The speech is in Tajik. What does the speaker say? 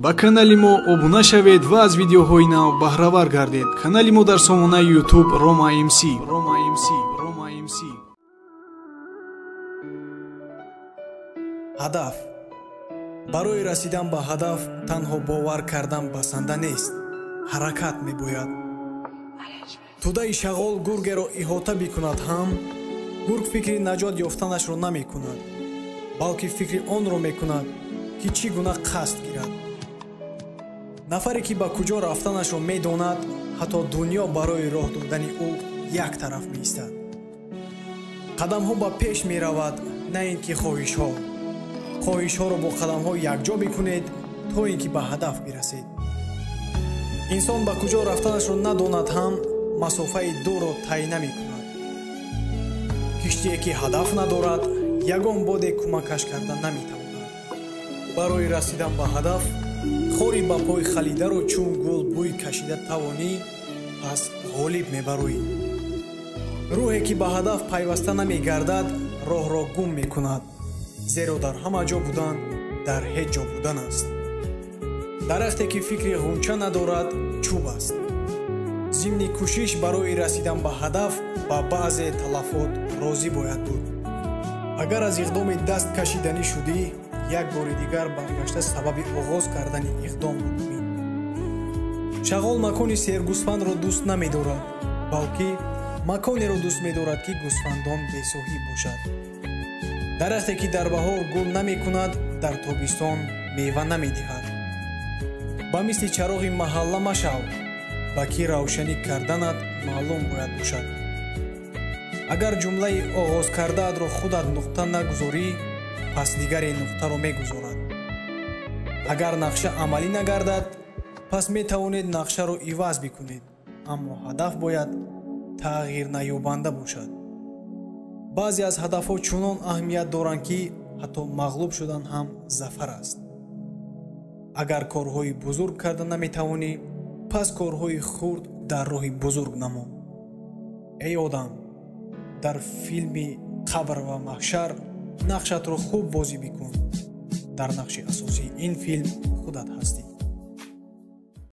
ба канали мо обуна шавед ва аз видеоҳои нав баҳравар гардед. Канали мо дар сомонаи YouTube Roma MC. ҳадаф. барои расидан ба ҳадаф танҳо бовар кардан басанда нест, ҳаракат мебояд. тудаи шағол гургеро иҳота бикунад ҳам, гург фикри наҷот ёфтанашро намекунад, балки фикри онро мекунад ки чӣ гуна қасд гирад. нафаре ки ба куҷо рафтанашро медонад, ҳатто дунё барои роҳ додани ӯ як тараф меистад. қадамҳо ба пеш меравад, на ин ки хоҳишҳоро бо қадамҳо якҷо бикунед то ин ки ба ҳадаф бирасед. инсон ба куҷо рафтанашро надонад ҳам масофаи дурро тай намекунад. киштие ки ҳадаф надорад, ягон боде кӯмакаш карда наметавонад. барои расидан ба ҳадаф хори ба пои халидаро чун гул бӯй кашида тавонӣ, пас ғолиб мебароӣ. рӯҳе ки ба ҳадаф пайваста намегардад, роҳро гум мекунад, зеро дар ҳама ҷо будан дар ҳеҷ ҷо будан аст. дарахте ки фикри ғунча надорад, чӯб аст. зимни кӯшиш барои расидан ба ҳадаф ба баъзе талафот розӣ бояд буд. агар аз иқдоми даст кашиданӣ шудӣ, як бори дигар баргашта сабаби оғоз кардани иқдом бикунӣ. шағол макони сергӯсфандро дӯст намедорад, балки маконеро дӯст медорад ки гӯсфандон бесоҳӣ бошад. дарахте ки дар баҳор гул намекунад, дар тобистон мева намедиҳад. ба мисли чароғи маҳалла машав, ба ки равшанӣ карданат маълум бояд бошад. агар ҷумлаи оғозкардаатро худат нуқта нагузорӣ, пас дигаре нуқтаро мегузорад. агар нақша амалӣ нагардад, пас метавонед нақшаро иваз бикунед, аммо ҳадаф бояд тағйирнаёбанда бошад. баъзе аз ҳадафҳо чунон аҳамият доранд ки ҳатто мағлуб шудан ҳам зафар аст. агар корҳои бузург карда наметавонӣ, пас корҳои хурд дар роҳи бузург намо. эй одам, дар филми қабр ва маҳшар нақшатро хуб бозӣ бикун. дар нақши асосии ин филм худат ҳастӣ.